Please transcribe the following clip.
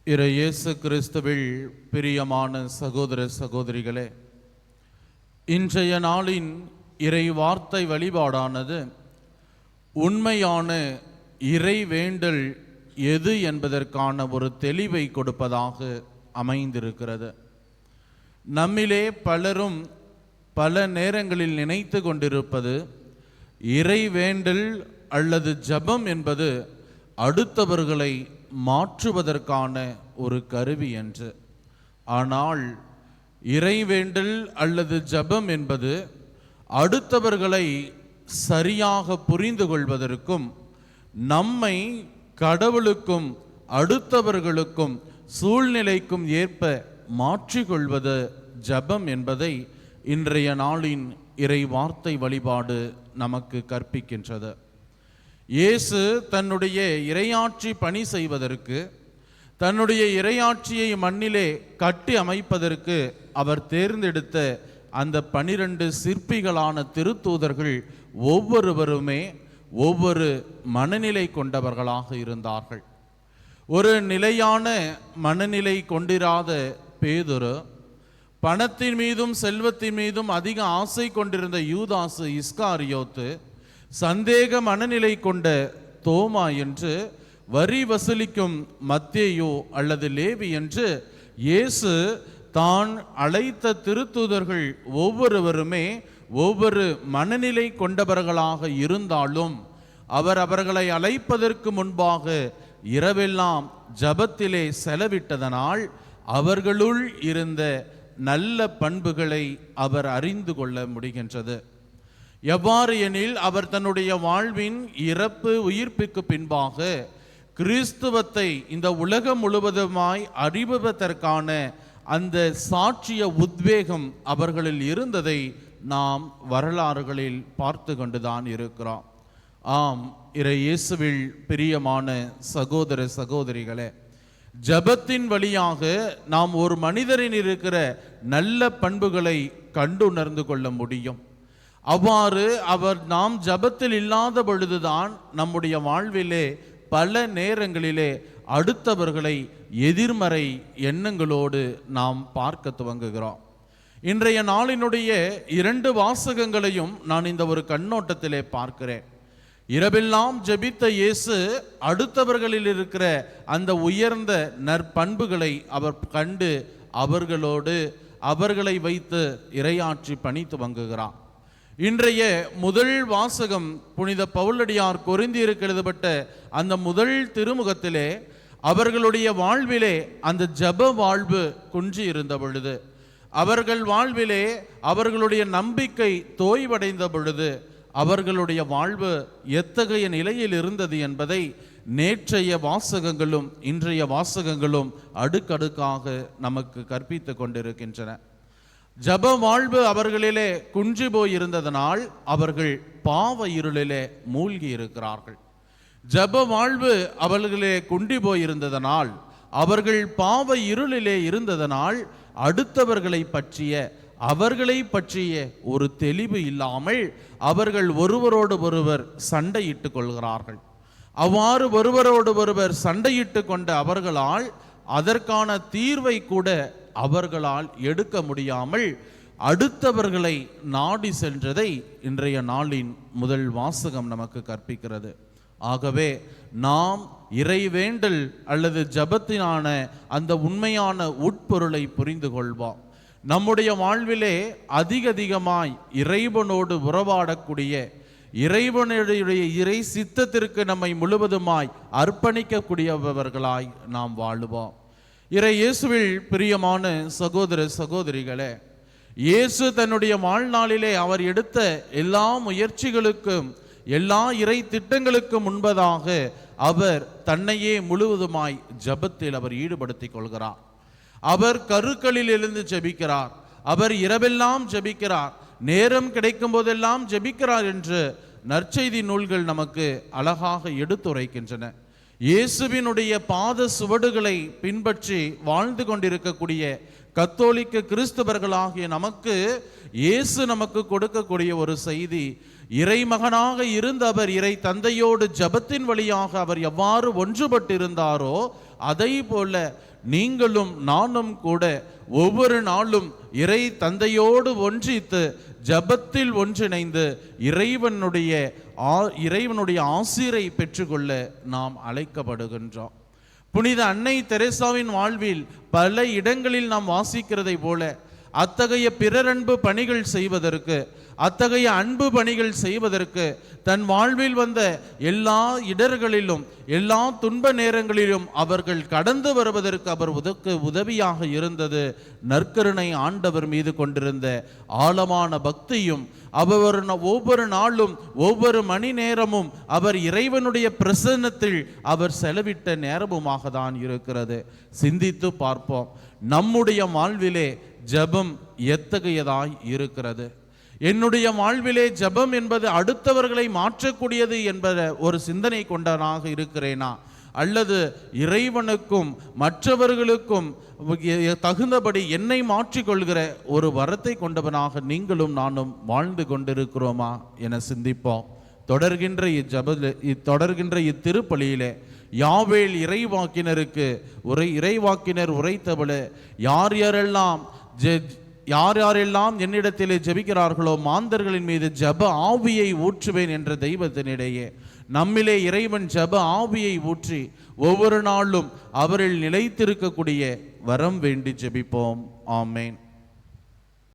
இயேசு கிறிஸ்துவில் பிரியமான சகோதர சகோதரிகளே, இன்றைய நாளின் இறை வார்த்தை வழிபாடானது உண்மையான இறை வேண்டல் எது என்பதற்கான ஒரு தெளிவை கொடுப்பதாக அமைந்திருக்கிறது. நம்மிலே பலரும் பல நேரங்களில் நினைத்து கொண்டிருப்பது இறை வேண்டல் அல்லது ஜெபம் என்பது அடுத்தவர்களை மாற்றுவதற்கான ஒரு கருவி என்று. ஆனால் இறைவேண்டல் அல்லது ஜெபம் என்பது அடுத்தவர்களை சரியாக புரிந்து கொள்வதற்கும் நம்மை கடவுளுக்கும் அடுத்தவர்களுக்கும் சூழ்நிலைக்கும் ஏற்ப மாற்றிக்கொள்வது ஜெபம் என்பதை இன்றைய நாளின் இறை வார்த்தை வழிபாடு நமக்கு கற்பிக்கின்றது. இயேசு தன்னுடைய இறையாட்சி பணி செய்வதற்கு, தன்னுடைய இறையாட்சியை மண்ணிலே கட்டி அமைப்பதற்கு அவர் தேர்ந்தெடுத்த அந்த 12 சிற்பிகளான திருத்தூதர்கள் ஒவ்வொருவருமே ஒவ்வொரு மனநிலை கொண்டவர்களாக இருந்தார்கள். ஒரு நிலையான மனநிலை கொண்டிராத பேதுரு, பணத்தின் மீதும் செல்வத்தின் மீதும் அதிக ஆசை கொண்டிருந்த யூதாசு இஸ்காரியோத்து, சந்தேக மனநிலை கொண்ட தோமா என்று, வரி வசூலிக்கும் மத்தேயு அல்லது லேவி என்று இயேசு தான் அழைத்த திருத்தூதர்கள் ஒவ்வொருவருமே ஒவ்வொரு மனநிலை கொண்டவர்களாக இருந்தாலும் அவர் அவர்களை அழைப்பதற்கு முன்பாக இரவெல்லாம் ஜெபத்திலே செலவிட்டதனால் அவர்களுள் இருந்த நல்ல பண்புகளை அவர் அறிந்து கொள்ள முடிகின்றது. எவ்வாறு எனில், அவர் தன்னுடைய வாழ்வின் இறப்பு உயிர்ப்புக்கு பின்பாக கிறிஸ்துவத்தை இந்த உலகம் முழுவதுமாய் அறிவதற்கான அந்த சாட்சிய உத்வேகம் அவர்களில் இருந்ததை நாம் வரலாறுகளில் பார்த்து கொண்டுதான் இருக்கிறோம். ஆம், இயேசுவில் பிரியமான சகோதர சகோதரிகளே, ஜெபத்தின் வழியாக நாம் ஒரு மனிதரின் இருக்கிற நல்ல பண்புகளை கண்டுணர்ந்து கொள்ள முடியும். அவ்வாறு நாம் ஜெபத்தில் இல்லாத பொழுதுதான் நம்முடைய வாழ்விலே பல நேரங்களிலே அடுத்தவர்களை எதிர்மறை எண்ணங்களோடு நாம் பார்க்க துவங்குகிறோம். இன்றைய நாளினுடைய 2 வாசகங்களையும் நான் இந்த ஒரு கண்ணோட்டத்திலே பார்க்கிறேன். இரவெல்லாம் ஜெபித்த இயேசு அடுத்தவர்களில் இருக்கிற அந்த உயர்ந்த நற்பண்புகளை அவர் கண்டு அவர்களை வைத்து இறையாட்சி பணி துவங்குகிறார். இன்றைய முதல் வாசகம் புனித பவுலடியார் கொரிந்தியருக்கு எழுதப்பட்ட அந்த முதல் திருமுகத்திலே அவர்களுடைய வாழ்விலே அந்த ஜெப வாழ்வு குன்றி இருந்த பொழுது, அவர்கள் வாழ்விலே அவர்களுடைய நம்பிக்கை தோய்வடைந்த பொழுது அவர்களுடைய வாழ்வு எத்தகைய நிலையில் இருந்தது என்பதை நேற்றைய வாசகங்களும் இன்றைய வாசகங்களும் அடுக்கடுக்காக நமக்கு கற்பித்து கொண்டிருக்கின்றன. ஜெப வாழ்வு அவர்களிலே குன்றி போயிருந்ததனால் அவர்கள் பாவ இருளிலே மூழ்கி இருக்கிறார்கள். ஜெப வாழ்வு அவர்களிலே குன்றி போயிருந்ததனால், அவர்கள் பாவ இருளிலே இருந்ததனால் அடுத்தவர்களை பற்றிய ஒரு தெளிவு இல்லாமல் அவர்கள் ஒருவரோடு ஒருவர் சண்டையிட்டு கொள்கிறார்கள். அவ்வாறு ஒருவரோடு ஒருவர் சண்டையிட்டு கொண்ட அவர்களால் அதற்கான தீர்வை கூட அவர்களால் எடுக்க முடியாமல் அடுத்தவர்களை நாடி சென்றதை இன்றைய நாளின் முதல் வாசகம் நமக்கு கற்பிக்கிறது. ஆகவே நாம் இறைவேண்டல் அல்லது ஜெபத்தினான அந்த உண்மையான உட்பொருளை புரிந்து கொள்வோம். நம்முடைய வாழ்விலே அதிகமாய் இறைவனோடு உறவாடக்கூடிய, இறைவனுடைய இறை சித்தத்திற்கு நம்மை முழுவதுமாய் அர்ப்பணிக்கக்கூடியவர்களாய் நாம் வாழுவோம். இயேசுவில் பிரியமான சகோதர சகோதரிகளே, இயேசு தன்னுடைய வாழ்நாளிலே அவர் எடுத்த எல்லா முயற்சிகளுக்கும் எல்லா இறை திட்டங்களுக்கும் முன்பதாக அவர் தன்னையே முழுவதுமாய் ஜெபத்தில் அவர் ஈடுபடுத்திக் கொள்கிறார். அவர் கருக்களில் எழுந்து ஜெபிக்கிறார், அவர் இரவெல்லாம் ஜெபிக்கிறார், நேரம் கிடைக்கும் போதெல்லாம் ஜெபிக்கிறார் என்று நற்செய்தி நூல்கள் நமக்கு அழகாக எடுத்துரைக்கின்றன. இயேசுவினுடைய பாத சுவடுகளை பின்பற்றி வாழ்ந்து கொண்டிருக்கக்கூடிய கத்தோலிக்க கிறிஸ்தவர்களாகிய நமக்கு இயேசு நமக்கு கொடுக்கக்கூடிய ஒரு செய்தி, இறைமகனாக இருந்த அவர் இறை தந்தையோடு ஜெபத்தின் வழியாக அவர் எவ்வாறு ஒன்றுபட்டிருந்தாரோ அதை போல நீங்களும் நானும் கூட ஒவ்வொரு நாளும் இறை தந்தையோடு ஒன்றித்து ஜெபத்தில் ஒன்றிணைந்து இறைவனுடைய ஆசீரை பெற்றுக்கொள்ள நாம் அழைக்கப்படுகின்றோம். புனித அன்னை தெரேசாவின் வாழ்வில் பல இடங்களில் நாம் வாசிக்கிறதை போல அத்தகைய பிறரன்பு பணிகள் செய்வதற்கு, அத்தகைய அன்பு பணிகள் செய்வதற்கு தன் வாழ்வில் வந்த எல்லா இடர்களிலும் எல்லா துன்ப நேரங்களிலும் அவர்கள் கடந்து வருவதற்கு அவர் உதவியாக இருந்தது நற்கருணை ஆண்டவர் மீது கொண்டிருந்த ஆழமான பக்தியும், அவர் ஒவ்வொரு நாளும் ஒவ்வொரு மணி நேரமும் அவர் இறைவனுடைய பிரசன்னத்தில் அவர் செலவிட்ட நேரமுமாக தான் இருக்கிறது. சிந்தித்து பார்ப்போம், நம்முடைய வாழ்விலே ஜெபம் எத்தகையதாய் இருக்கிறது? என்னுடைய வாழ்விலே ஜெபம் என்பது அடுத்தவர்களை மாற்றக்கூடியது என்பத ஒரு சிந்தனை கொண்டனாக இருக்கிறேனா, அல்லது இறைவனுக்கும் மற்றவர்களுக்கும் தகுந்தபடி என்னை மாற்றிக்கொள்கிற ஒரு வரத்தை கொண்டவனாக நீங்களும் நானும் வாழ்ந்து கொண்டிருக்கிறோமா என சிந்திப்போம். தொடர்கின்ற இத்திருப்பலியிலே யாவேல் இறைவாக்கினருக்கு இறைவாக்கினர் உரைத்தபோல யார் யாரெல்லாம் என்னிடத்திலே ஜெபிக்கிறார்களோ மாந்தர்களின் மீது ஜெப ஆவியை ஊற்றுவேன் என்ற தெய்வத்தினிடையே நம்மிலே இறைவன் ஜெப ஆவியை ஊற்றி ஒவ்வொரு நாளும் அவரில் நிலைத்திருக்கக்கூடிய வரம் வேண்டி ஜெபிப்போம். ஆமேன்.